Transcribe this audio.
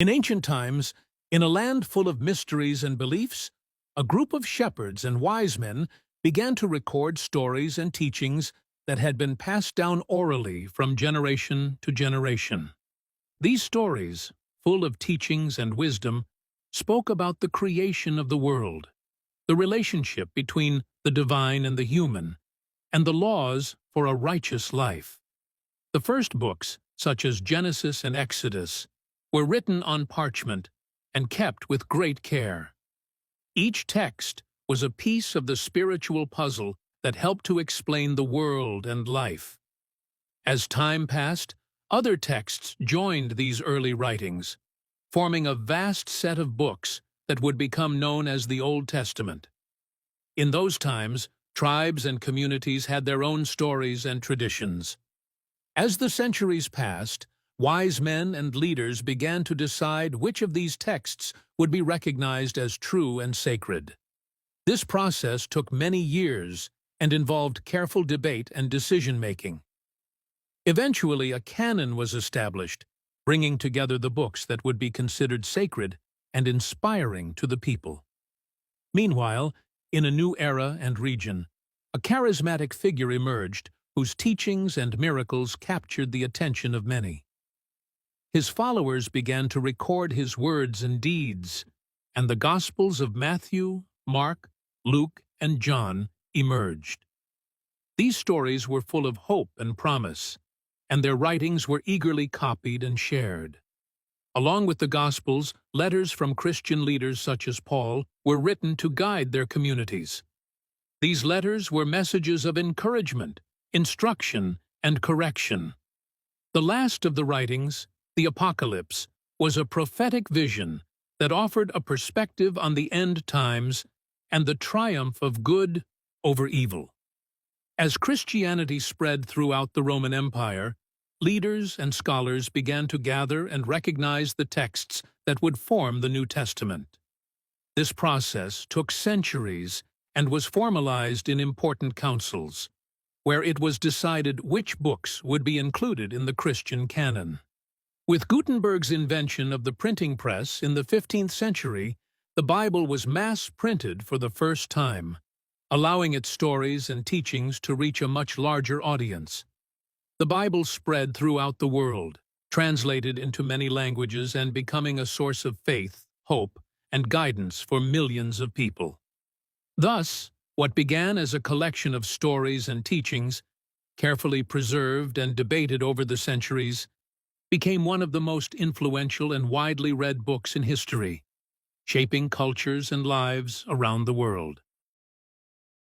In ancient times, in a land full of mysteries and beliefs, a group of shepherds and wise men began to record stories and teachings that had been passed down orally from generation to generation. These stories, full of teachings and wisdom, spoke about the creation of the world, the relationship between the divine and the human, and the laws for a righteous life. The first books, such as Genesis and Exodus, were written on parchment and kept with great care. Each text was a piece of the spiritual puzzle that helped to explain the world and life. As time passed, other texts joined these early writings, forming a vast set of books that would become known as the Old Testament. In those times, tribes and communities had their own stories and traditions. As the centuries passed, wise men and leaders began to decide which of these texts would be recognized as true and sacred. This process took many years and involved careful debate and decision-making. Eventually, a canon was established, bringing together the books that would be considered sacred and inspiring to the people. Meanwhile, in a new era and region, a charismatic figure emerged whose teachings and miracles captured the attention of many. His followers began to record his words and deeds, and the Gospels of Matthew, Mark, Luke, and John emerged. These stories were full of hope and promise, and their writings were eagerly copied and shared. Along with the Gospels, letters from Christian leaders such as Paul were written to guide their communities. These letters were messages of encouragement, instruction, and correction. The last of the writings, the Apocalypse, was a prophetic vision that offered a perspective on the end times and the triumph of good over evil. As Christianity spread throughout the Roman Empire, leaders and scholars began to gather and recognize the texts that would form the New Testament. This process took centuries and was formalized in important councils, where it was decided which books would be included in the Christian canon. With Gutenberg's invention of the printing press in the 15th century, the Bible was mass-printed for the first time, allowing its stories and teachings to reach a much larger audience. The Bible spread throughout the world, translated into many languages and becoming a source of faith, hope, and guidance for millions of people. Thus, what began as a collection of stories and teachings, carefully preserved and debated over the centuries, became one of the most influential and widely read books in history, shaping cultures and lives around the world.